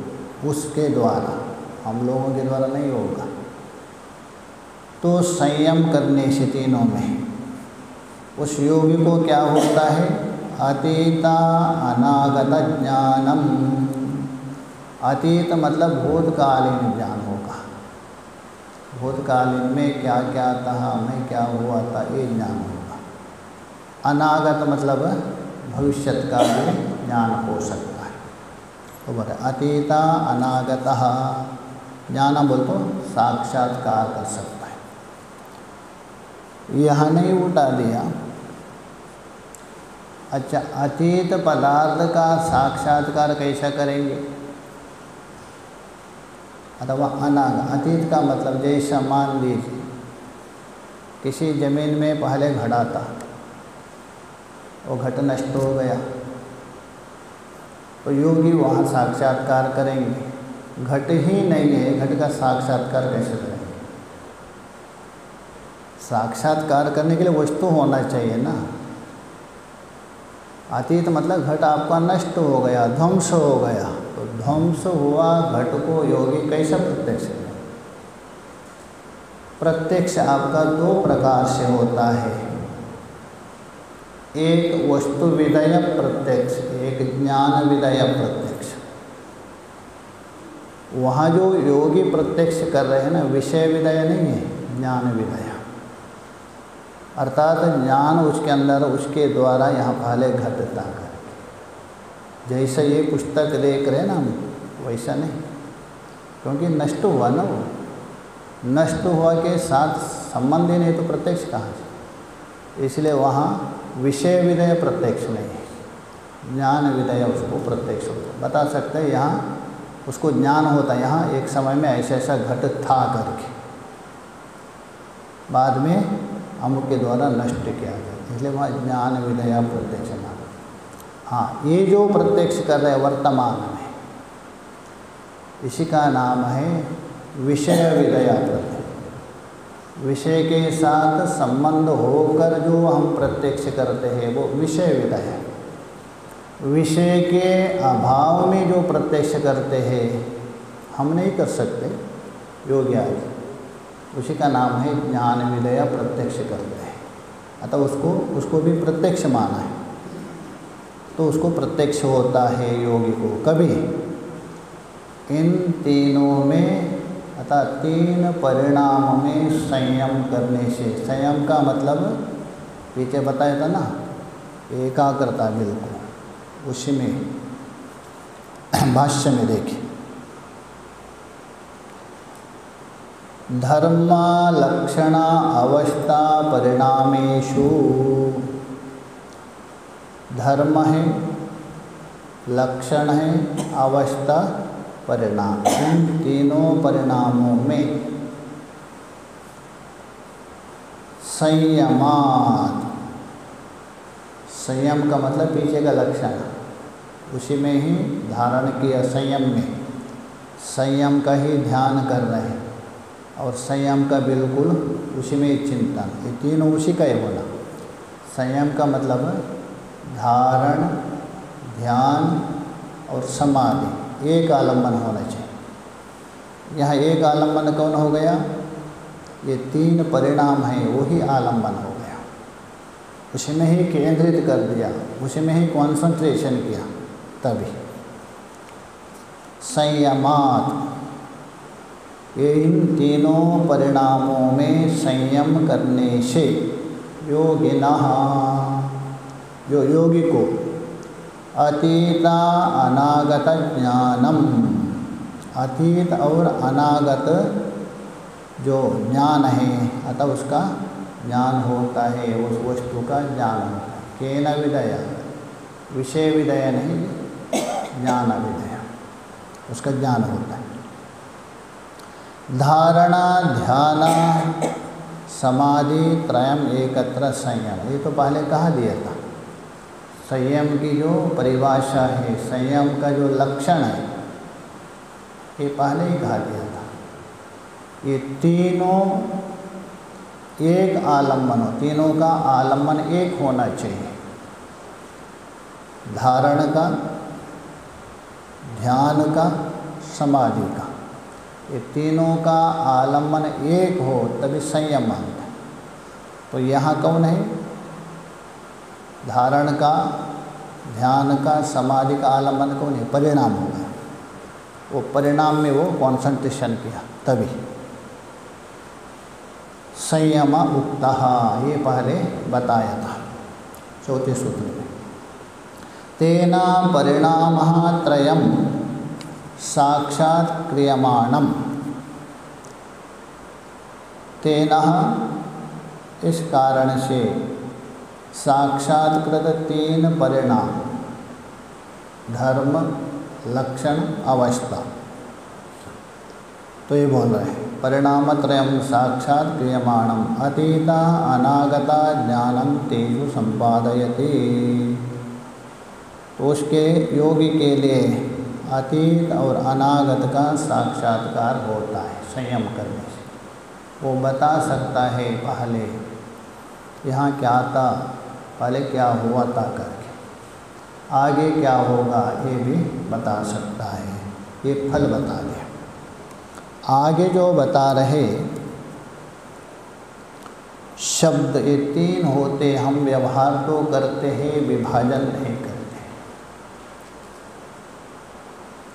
उसके द्वारा, हम लोगों के द्वारा नहीं होगा। तो संयम करने से तीनों में उस योगी को क्या होता है? अतीता अनागत ज्ञानम। अतीत मतलब भूतकालीन ज्ञान होगा, भूतकालीन में क्या क्या था, हमें क्या हुआ था, ये ज्ञान होगा। अनागत मतलब भविष्यत का भी ज्ञान हो सकता है। तो बोले अतीता अनागतः ज्ञान बोल तो साक्षात्कार कर सकता है। यह नहीं उल्टा दिया। अच्छा, अतीत पदार्थ का साक्षात्कार कैसा करेंगे? अथवा अनागत, अतीत का मतलब जैसा मान लीजिए किसी ज़मीन में पहले घड़ा था, वो घट नष्ट हो गया, तो योगी वहाँ साक्षात्कार करेंगे। घट ही नहीं है, घट का साक्षात्कार कैसे करेंगे? साक्षात्कार करने के लिए वस्तु होना चाहिए ना। अतीत मतलब घट आपका नष्ट हो गया, ध्वंस हो गया, तो ध्वंस हुआ घट को योगी कैसा प्रत्यक्ष करें? प्रत्यक्ष आपका 2 प्रकार से होता है, एक वस्तु विधेय प्रत्यक्ष, एक ज्ञान विधेय प्रत्यक्ष। वहाँ जो योगी प्रत्यक्ष कर रहे हैं ना, विषय विधेय नहीं है, ज्ञान विधेय, अर्थात ज्ञान उसके अंदर उसके द्वारा यहाँ पहले घटता करके। जैसे ये पुस्तक देख रहे हैं ना हम, वैसा नहीं, क्योंकि नष्ट हुआ ना, वो नष्ट हुआ के साथ संबंध ही नहीं, तो प्रत्यक्ष कहाँ से? इसलिए वहाँ विषय विधेय प्रत्यक्ष नहीं है, ज्ञान विधेय उसको प्रत्यक्ष होता है। बता सकते हैं यहाँ उसको ज्ञान होता है, यहाँ एक समय में ऐसा ऐसा घट था करके, बाद में अमुक के द्वारा नष्ट किया गया, इसलिए वहाँ ज्ञान विधेय प्रत्यक्ष नाम। हाँ, ये जो प्रत्यक्ष कर रहे वर्तमान में, इसी का नाम है विषय विधेय प्रत्यक्ष। विषय के साथ संबंध होकर जो हम प्रत्यक्ष करते हैं वो विषय विधेय है। विषय के अभाव में जो प्रत्यक्ष करते हैं हम नहीं कर सकते, योगी आदि, उसी का नाम है ज्ञान विदया प्रत्यक्ष करते हैं। अतः उसको भी प्रत्यक्ष माना है, तो उसको प्रत्यक्ष होता है योगी को। कभी इन तीनों में अतः तीन परिणाम में संयम करने से, संयम का मतलब पीछे बताया था ना, एकाग्रता बिल्कुल, उसी में भाष्य में देखिए, धर्म लक्षण अवस्था परिणामेषु, धर्म है, लक्षण है, अवस्था परिणाम, इन तीनों परिणामों में संयमात्, संयम का मतलब पीछे का लक्षण, उसी में ही धारण किया, संयम में, संयम का ही ध्यान कर रहे हैं और संयम का बिल्कुल उसी में ही चिंतन, ये तीनों उसी का ही होना। संयम का मतलब धारण, ध्यान और समाधि, एक आलम्बन होना चाहिए। यहाँ एक आलम्बन कौन हो गया? ये तीन परिणाम हैं, वही आलम्बन हो गया, उसी में ही केंद्रित कर दिया, उसी में ही कॉन्संट्रेशन किया, तभी संयमात्, ये इन तीनों परिणामों में संयम करने से योगिनः, जो योगी को अतीत अनागत ज्ञानम, अतीत और अनागत जो ज्ञान है, अतः उसका ज्ञान होता है, उस वस्तु का ज्ञान होता है। केन विदया, विषय विदया नहीं, ज्ञान विदया, उसका ज्ञान होता है। धारणा, ध्यान, समाधि त्रयम एकत्र संयम, ये तो पहले कहा दिया था। संयम की जो परिभाषा है, संयम का जो लक्षण है, ये पहले ही कहा दिया था। ये तीनों एक आलम्बन हो, तीनों का आलम्बन एक होना चाहिए। धारण का, ध्यान का, समाधि का, ये तीनों का आलम्बन एक हो तभी संयम मानता है। तो यहाँ कौन है? धारण का, ध्यान का, समाधि का आलम्बन कौन है? परिणाम हो गया, वो परिणाम में वो कॉन्सेंट्रेशन किया, तभी संयम उक्तः, ये पहले बताया था चौथे सूत्र में। तेना परिणामः त्रयम् साक्षात् क्रियमाणम, तेना, इस कारण से, साक्षात्कृत तीन परिणाम, धर्म, लक्षण, अवस्था, तो ये बोल रहे हैं परिणामत्रयम् साक्षात् क्रियमाणम अतीता अनागता ज्ञानम तेषु संपादयति। तो उसके योगी के लिए अतीत और अनागत का साक्षात्कार होता है संयम करने से। वो बता सकता है पहले यहाँ क्या था, पहले क्या हुआ था करके, आगे क्या होगा ये भी बता सकता है, ये फल बता दिया। आगे जो बता रहे शब्द, ये तीन होते, हम व्यवहार तो करते हैं, विभाजन नहीं करते।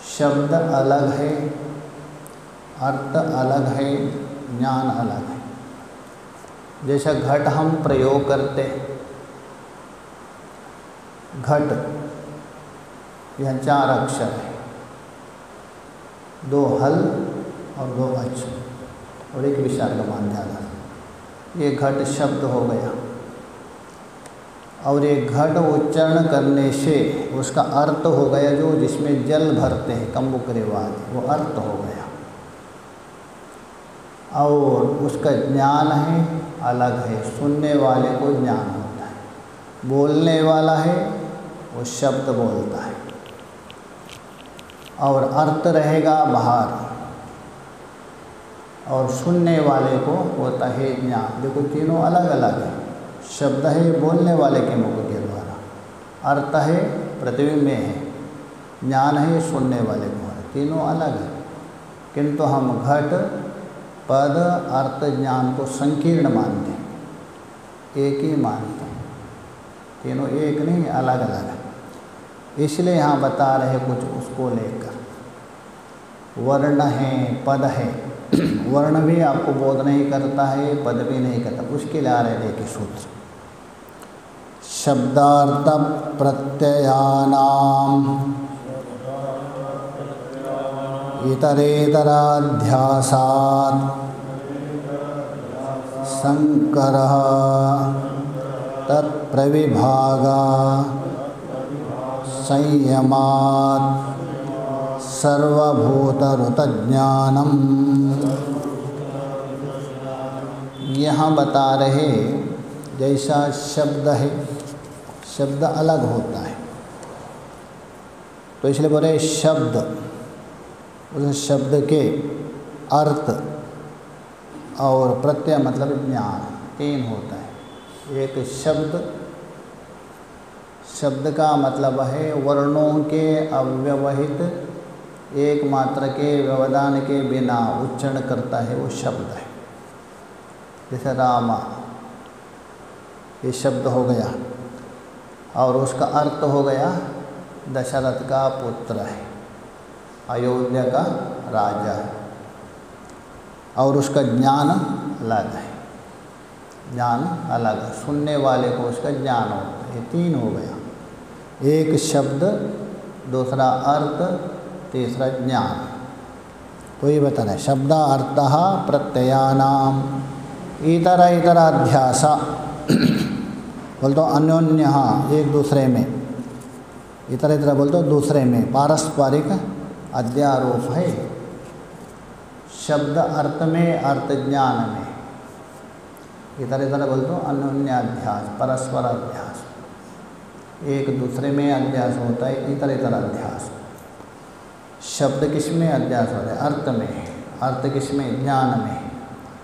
शब्द अलग है, अर्थ अलग है, ज्ञान अलग है। जैसा घट हम प्रयोग करते, घट, यह 4 अक्षर है, 2 हल और 2 अक्षर और एक विसर्ग मान जाना, ये घट शब्द हो गया। और ये घट उच्चारण करने से उसका अर्थ हो गया, जो जिसमें जल भरते हैं कम्बुकरेवाद, वो अर्थ हो गया। और उसका ज्ञान है अलग है, सुनने वाले को ज्ञान होता है, बोलने वाला है वो शब्द बोलता है, और अर्थ रहेगा बाहर, और सुनने वाले को होता है ज्ञान। देखो तीनों अलग अलग है, शब्द है बोलने वाले के मुख के द्वारा, अर्थ है प्रतिबिंब में है, ज्ञान है सुनने वाले को है, तीनों अलग है। किंतु हम घट पद अर्थ ज्ञान को संकीर्ण मानते हैं, एक ही मानते हैं, तीनों एक नहीं अलग अलग है। इसलिए यहाँ बता रहे कुछ उसको लेकर। वर्ण है, पद है, वर्ण भी आपको बोध नहीं करता है, पद भी नहीं करता, उसके लिए आ रहे देखिए सूत्र। शब्दार्थ प्रत्ययानाम इतरेतराध्यासात् संकरः तत्प्रविभागा संयमात् सर्वभूतऋतज्ञानम। यहाँ बता रहे जैसा शब्द है, शब्द अलग होता है, तो इसलिए बोले शब्द, उस शब्द के अर्थ और प्रत्यय मतलब ज्ञान, तीन होता है। एक शब्द का मतलब है वर्णों के अव्यवहित एक मात्र के व्यवधान के बिना उच्चारण करता है, वो शब्द है। जैसे रामा, ये शब्द हो गया, और उसका अर्थ हो गया दशरथ का पुत्र है, अयोध्या का राजा है, और उसका ज्ञान अलग है, ज्ञान अलग है, सुनने वाले को उसका ज्ञान होता है। ये तीन हो गया, एक शब्द, दूसरा अर्थ, तीसरा ज्ञान। तो ये बता रहे शब्दार्थः प्रत्ययानाम इतराध्यास बोल तो अन्योन्य, एक दूसरे में, इतर बोल तो दूसरे में पारस्परिक अध्यारोप है। शब्द अर्थ में, अर्थ ज्ञान में, इतर बोल तो अन्योन्याध्यास, परस्पर अध्यास, एक दूसरे में अध्यास होता है, इतर अध्यास। शब्द किस में अध्यास हो रहा है? अर्थ में। अर्थ किस में? ज्ञान में।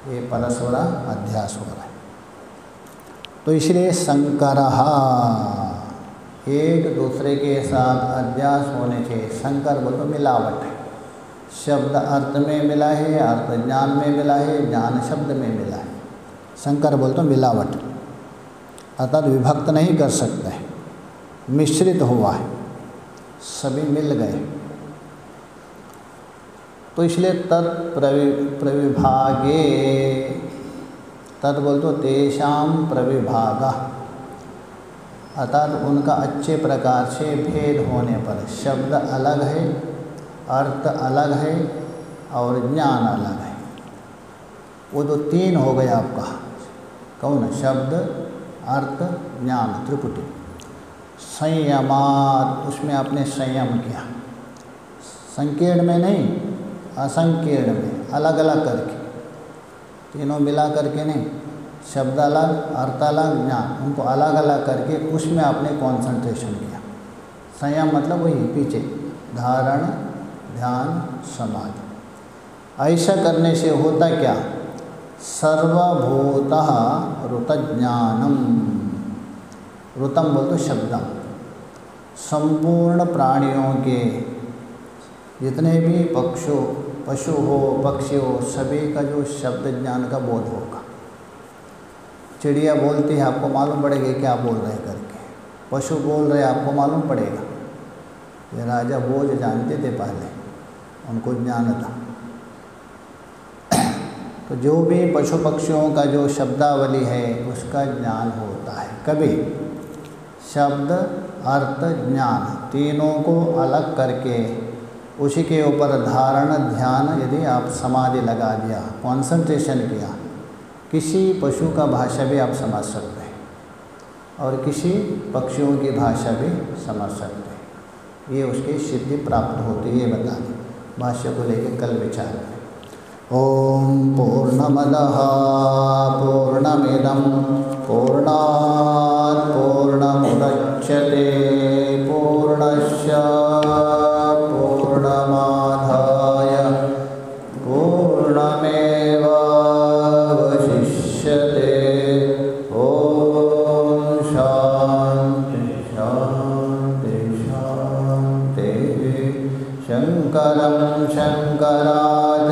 ये परस्पर अध्यास हो रहा है। तो इसलिए संकरः, एक दूसरे के साथ अध्यास होने से, संकर बोल तो मिलावट है। शब्द अर्थ में मिला है, अर्थ ज्ञान में मिला है, ज्ञान शब्द में मिला है। संकर बोल तो मिलावट, अर्थात विभक्त नहीं कर सकते हैं, मिश्रित हुआ है, सभी मिल गए। तो इसलिए तत्प्रविभागे, तत् बोल तो तेषां प्रविभागा, अर्थात उनका अच्छे प्रकार से भेद होने पर, शब्द अलग है, अर्थ अलग है और ज्ञान अलग है। वो तो तीन हो गया आपका, कौन? शब्द अर्थ ज्ञान, त्रिपुटी। संयमात, उसमें आपने संयम किया, संकीर्ण में नहीं, असंकीर्ण में, अलग अलग करके, तीनों मिला करके नहीं, शब्द अलग, अर्थ अलग, ज्ञान, उनको अलग अलग करके उसमें आपने कंसंट्रेशन किया। संयम मतलब वही पीछे, धारण, ध्यान, समाधि। ऐसा करने से होता क्या? सर्वभूतः ऋतज्ञानम, ऋतम बोल तो शब्दम, संपूर्ण प्राणियों के जितने भी पशु हो, पक्षी हो, सभी का जो शब्द ज्ञान का बोध होगा। चिड़िया बोलती है, आपको मालूम पड़ेगा क्या बोल रहे करके, पशु बोल रहे आपको मालूम पड़ेगा। ये राजा भोज जानते थे पहले, उनको ज्ञान था। तो जो भी पशु पक्षियों का जो शब्दावली है उसका ज्ञान होता है। कभी शब्द अर्थ ज्ञान तीनों को अलग करके उसी के ऊपर धारण ध्यान, यदि आप समाधि लगा दिया, कंसंट्रेशन किया, किसी पशु का भाषा भी आप समझ सकते हैं और किसी पक्षियों की भाषा भी समझ सकते हैं। ये उसकी सिद्धि प्राप्त होती है, ये बता दें। भाष्य को लेकर कल विचार करें। ओम पूर्णमदः पूर्णमिदं पूर्णात् पूर्णमुदच्यते पूर्णस्य पूर्णमादाय पूर्णमेवावशिष्यते। ओम शांति शांति शांति। शंकरं शंकराचार्यं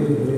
थे